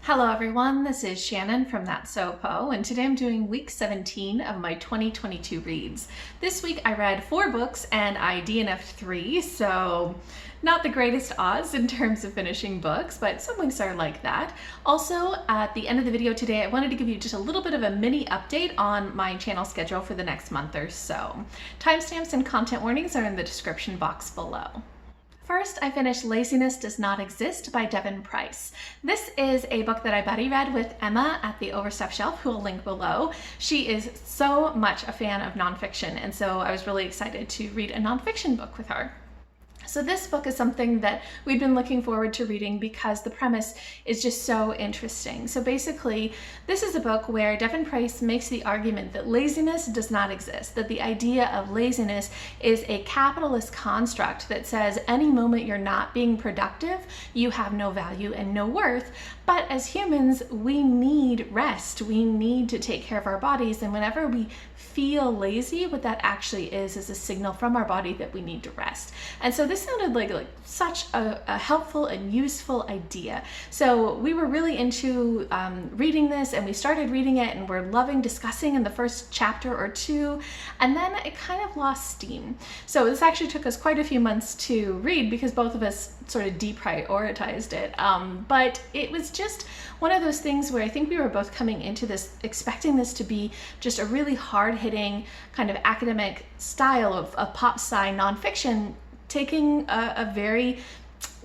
Hello everyone, this is Shannon from That's So Po, and today I'm doing week 17 of my 2022 reads. This week I read 4 books and I DNF'd 3, so not the greatest odds in terms of finishing books, but some weeks are like that. Also, at the end of the video today, I wanted to give you just a little bit of a mini update on my channel schedule for the next month or so. Timestamps and content warnings are in the description box below. First, I finished Laziness Does Not Exist by Devon. This is a book that I buddy read with Emma at the Overstuffed shelf, who will link below. She is so much a fan of nonfiction, and so I was really excited to read a nonfiction book with her. So this book is something that we've been looking forward to reading because the premise is just so interesting. So basically, this is a book where Devon makes the argument that laziness does not exist, that the idea of laziness is a capitalist construct that says any moment you're not being productive, you have no value and no worth. But as humans, we need rest. We need to take care of our bodies, and whenever we feel lazy, what that actually is a signal from our body that we need to rest. And so this sounded like such a helpful and useful idea. So we were really into reading this, and we started reading it, and we're loving discussing in the first chapter or two, and then it kind of lost steam. So this actually took us quite a few months to read because both of us sort of deprioritized it. But it was just one of those things where I think we were both coming into this expecting this to be just a really hard-hitting kind of academic style of pop sci nonfiction, taking a very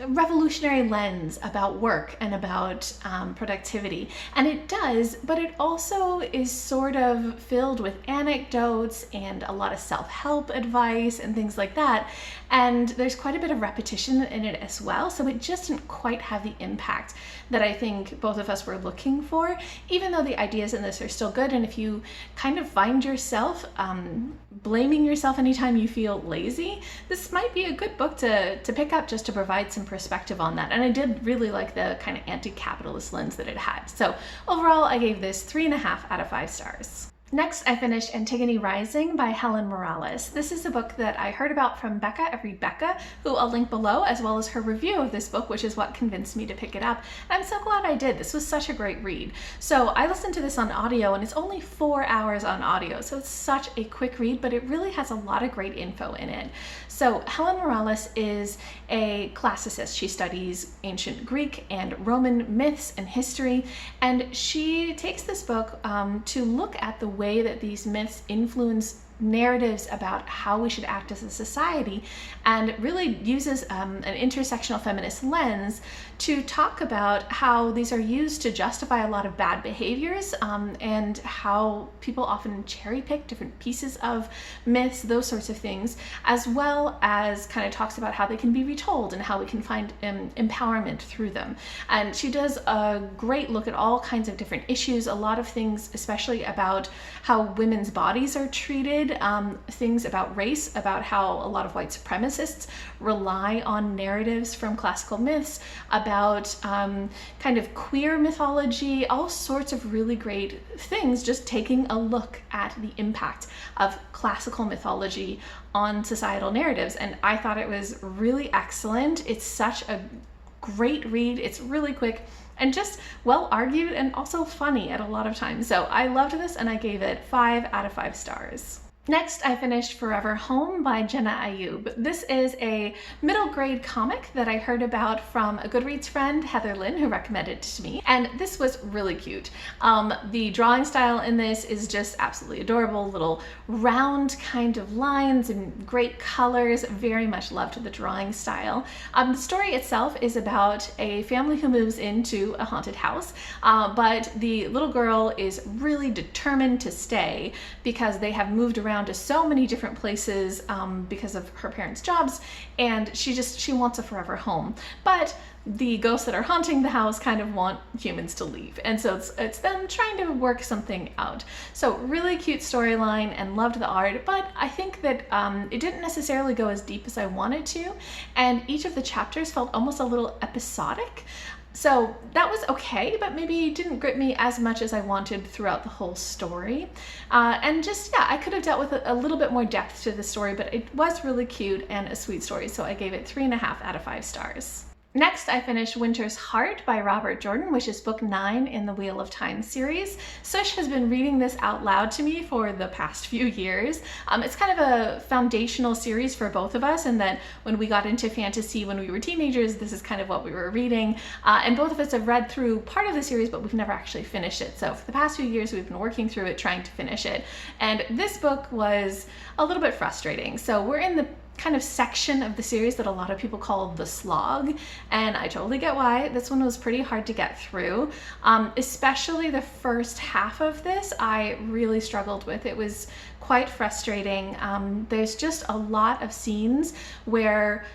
revolutionary lens about work and about productivity. And it does, but it also is sort of filled with anecdotes and a lot of self-help advice and things like that. And there's quite a bit of repetition in it as well, so it just didn't quite have the impact that I think both of us were looking for, even though the ideas in this are still good. And if you kind of find yourself blaming yourself anytime you feel lazy, this might be a good book to pick up just to provide some perspective on that. And I did really like the kind of anti-capitalist lens that it had. So overall, I gave this 3.5 out of 5 stars. Next, I finished Antigone Rising by Helen Morales. This is a book that I heard about from Becca ReadBecca, who I'll link below, as well as her review of this book, which is what convinced me to pick it up. And I'm so glad I did. This was such a great read. So I listened to this on audio, and it's only 4 hours on audio, so it's such a quick read, but it really has a lot of great info in it. So Helen Morales is a classicist. She studies ancient Greek and Roman myths and history, and she takes this book to look at the way that these myths influence narratives about how we should act as a society, and really uses an intersectional feminist lens to talk about how these are used to justify a lot of bad behaviors, and how people often cherry pick different pieces of myths, those sorts of things, as well as kind of talks about how they can be retold and how we can find empowerment through them. And she does a great look at all kinds of different issues, a lot of things, especially about how women's bodies are treated, things about race, about how a lot of white supremacists rely on narratives from classical myths, about kind of queer mythology, all sorts of really great things, just taking a look at the impact of classical mythology on societal narratives. And I thought it was really excellent. It's such a great read. It's really quick and just well argued and also funny at a lot of times. So I loved this, and I gave it 5 out of 5 stars. Next, I finished Forever Home by Jenna Ayoub. This is a middle grade comic that I heard about from a Goodreads friend, Heather Lynn, who recommended it to me, and this was really cute. The drawing style in this is just absolutely adorable, little round kind of lines and great colors. Very much loved the drawing style. The story itself is about a family who moves into a haunted house, but the little girl is really determined to stay because they have moved around to so many different places because of her parents' jobs, and she wants a forever home. But the ghosts that are haunting the house kind of want humans to leave, and so it's them trying to work something out. So really cute storyline, and loved the art, but I think that it didn't necessarily go as deep as I wanted to, and each of the chapters felt almost a little episodic. So that was okay, but maybe didn't grip me as much as I wanted throughout the whole story. And just, yeah, I could have dealt with a little bit more depth to the story, but it was really cute and a sweet story, so I gave it 3.5 out of 5 stars. Next, I finished Winter's Heart by Robert Jordan, which is book 9 in the Wheel of Time series. Sush has been reading this out loud to me for the past few years. It's kind of a foundational series for both of us, and that when we got into fantasy when we were teenagers, this is kind of what we were reading. And both of us have read through part of the series, but we've never actually finished it. So for the past few years, we've been working through it, trying to finish it. And this book was a little bit frustrating. So we're in the kind of section of the series that a lot of people call the slog, and I totally get why. This one was pretty hard to get through, especially the first half of this. I really struggled with. It was quite frustrating. There's just a lot of scenes where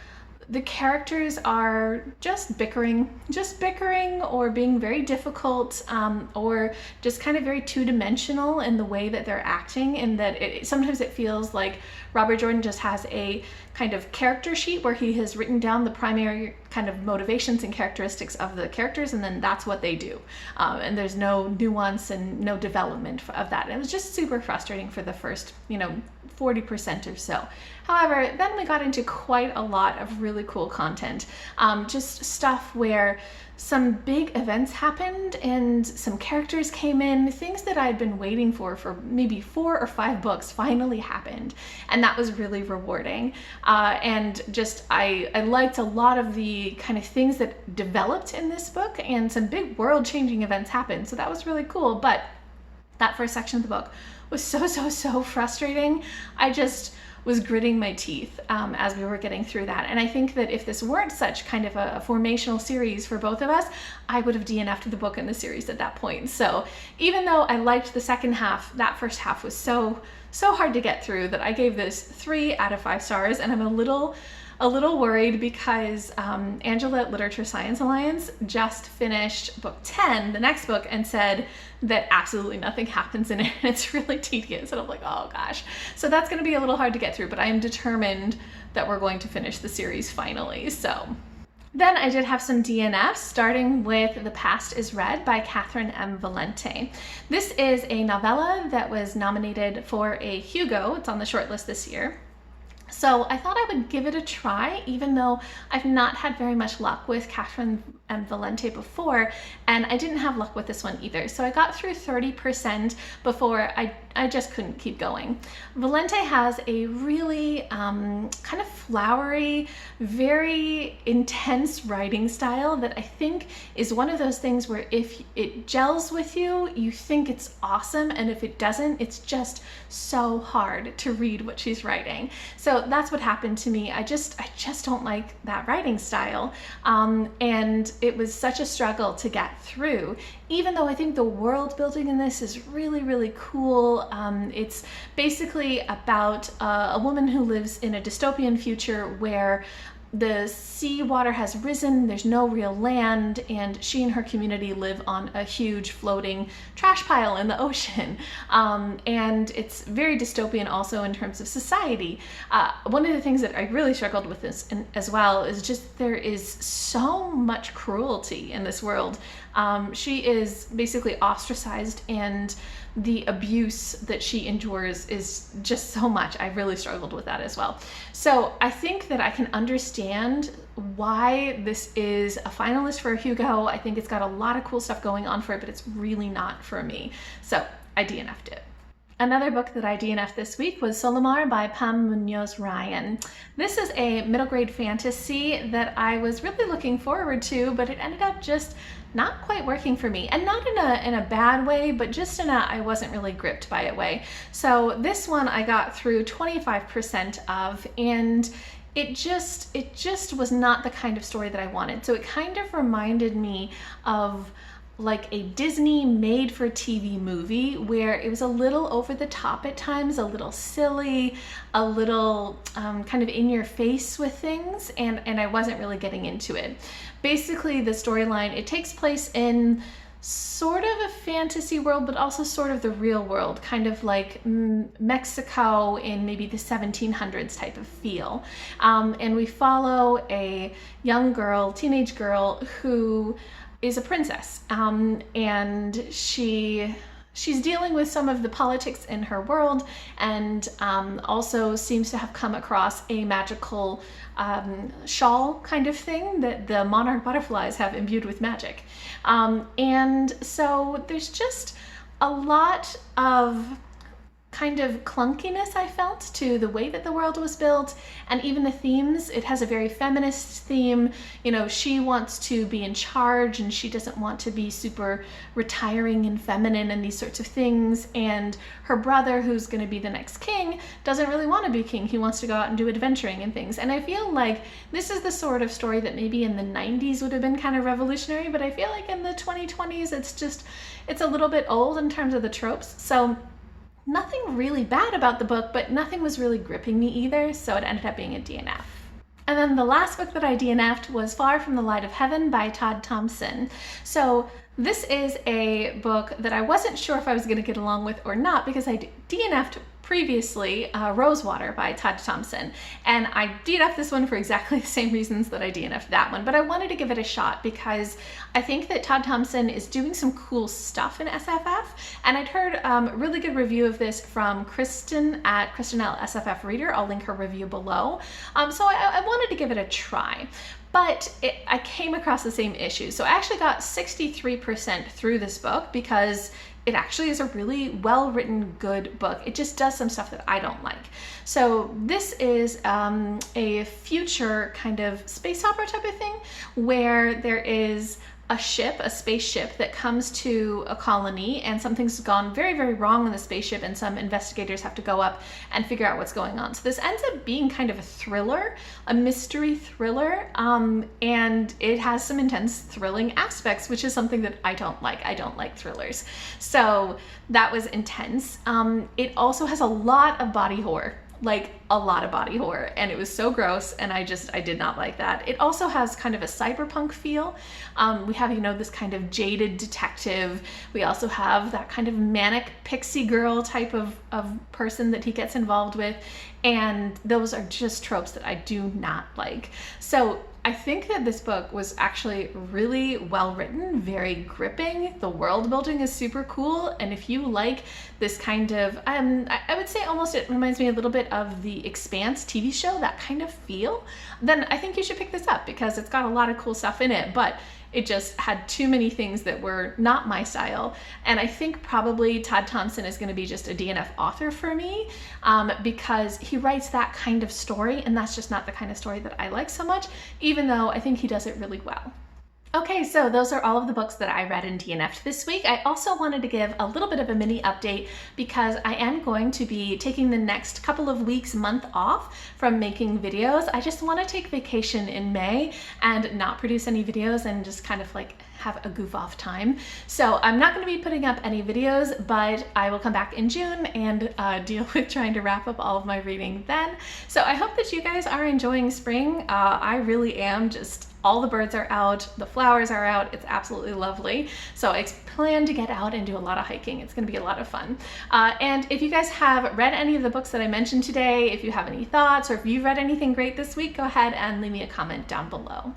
the characters are just bickering or being very difficult, or just kind of very two-dimensional in the way that they're acting, and that sometimes it feels like Robert Jordan just has a kind of character sheet where he has written down the primary kind of motivations and characteristics of the characters, and then that's what they do. And there's no nuance and no development of that. And it was just super frustrating for the first, 40% or so. However, then we got into quite a lot of really cool content. Just stuff where some big events happened and some characters came in, things that I had been waiting for maybe 4 or 5 books finally happened. And that was really rewarding. And just, I liked a lot of the kind of things that developed in this book, and some big world-changing events happened. So that was really cool. But that first section of the book was so frustrating. I just was gritting my teeth as we were getting through that. And I think that if this weren't such kind of a formational series for both of us, I would have DNF'd the book in the series at that point. So even though I liked the second half, that first half was so hard to get through that I gave this 3 out of 5 stars, and I'm a little worried because Angela at Literature Science Alliance just finished book 10, the next book, and said that absolutely nothing happens in it, and it's really tedious, and I'm like, oh gosh. So that's going to be a little hard to get through, but I am determined that we're going to finish the series finally. So then I did have some DNFs, starting with The Past is Red by Catherynne M. Valente. This is a novella that was nominated for a Hugo. It's on the shortlist this year. So I thought I would give it a try, even though I've not had very much luck with Catherynne M. Valente before, and I didn't have luck with this one either. So I got through 30% before I just couldn't keep going. Valente has a really kind of flowery, very intense writing style that I think is one of those things where if it gels with you, you think it's awesome, and if it doesn't, it's just so hard to read what she's writing. So that's what happened to me. I just don't like that writing style, and it was such a struggle to get through, even though I think the world building in this is really cool. It's basically about a woman who lives in a dystopian future where the seawater has risen, there's no real land, and she and her community live on a huge floating trash pile in the ocean. And it's very dystopian also in terms of society. One of the things that I really struggled with this as well is just there is so much cruelty in this world. She is basically ostracized, and the abuse that she endures is just so much. I really struggled with that as well. So I think that I can understand why this is a finalist for a Hugo. I think it's got a lot of cool stuff going on for it, but it's really not for me. So I DNF'd it. Another book that I DNF'd this week was Solimar by Pam Muñoz Ryan. This is a middle grade fantasy that I was really looking forward to, but it ended up just not quite working for me, and not in a bad way, but just in a I wasn't really gripped by it way. So this one I got through 25% of, and it just was not the kind of story that I wanted. So it kind of reminded me of like a Disney made for TV movie where it was a little over the top at times, a little silly, a little kind of in your face with things, and I wasn't really getting into it. Basically the storyline, it takes place in sort of a fantasy world, but also sort of the real world, kind of like Mexico in maybe the 1700s type of feel. And we follow a young girl, teenage girl, who is a princess, and she she's dealing with some of the politics in her world, and also seems to have come across a magical shawl kind of thing that the monarch butterflies have imbued with magic. And so there's just a lot of kind of clunkiness I felt to the way that the world was built, and even the themes. It has a very feminist theme. You know, she wants to be in charge and she doesn't want to be super retiring and feminine and these sorts of things. And her brother, who's going to be the next king, doesn't really want to be king. He wants to go out and do adventuring and things. And I feel like this is the sort of story that maybe in the 90s would have been kind of revolutionary, but I feel like in the 2020s it's a little bit old in terms of the tropes. So nothing really bad about the book, but nothing was really gripping me either, so it ended up being a DNF. And then the last book that I DNF'd was Far from the Light of Heaven by Tade Thompson. So this is a book that I wasn't sure if I was going to get along with or not, because I DNF'd previously Rosewater by Tade Thompson, and I DNF'd this one for exactly the same reasons that I DNF'd that one, but I wanted to give it a shot because I think that Tade Thompson is doing some cool stuff in SFF, and I'd heard a really good review of this from Kristen at Kristenelle SFF Reader. I'll link her review below. So I wanted to give it a try. But I came across the same issues. So I actually got 63% through this book because it actually is a really well-written, good book. It just does some stuff that I don't like. So this is a future kind of space opera type of thing where there is a ship, a spaceship that comes to a colony, and something's gone very, very wrong in the spaceship, and some investigators have to go up and figure out what's going on. So this ends up being kind of a thriller, a mystery thriller, and it has some intense thrilling aspects, which is something that I don't like. I don't like thrillers. So that was intense. It also has a lot of body horror. Like a lot of body horror, and it was so gross, and I did not like that. It also has kind of a cyberpunk feel. We have, you know, this kind of jaded detective. We also have that kind of manic pixie girl type of person that he gets involved with, and those are just tropes that I do not like. So I think that this book was actually really well written, very gripping. The world building is super cool, and if you like this kind of, I would say almost it reminds me a little bit of the Expanse TV show, that kind of feel, then I think you should pick this up because it's got a lot of cool stuff in it, but it just had too many things that were not my style. And I think probably Tade Thompson is going to be just a DNF author for me because he writes that kind of story, and that's just not the kind of story that I like so much, even though I think he does it really well. Okay, so those are all of the books that I read and DNF'd this week. I also wanted to give a little bit of a mini update because I am going to be taking the next couple of weeks, month off from making videos. I just want to take vacation in May and not produce any videos and just kind of like have a goof off time. So I'm not going to be putting up any videos, but I will come back in June and deal with trying to wrap up all of my reading then. So I hope that you guys are enjoying spring. I really am. Just all the birds are out, the flowers are out, it's absolutely lovely. So I plan to get out and do a lot of hiking. It's gonna be a lot of fun. And if you guys have read any of the books that I mentioned today, if you have any thoughts, or if you've read anything great this week, go ahead and leave me a comment down below.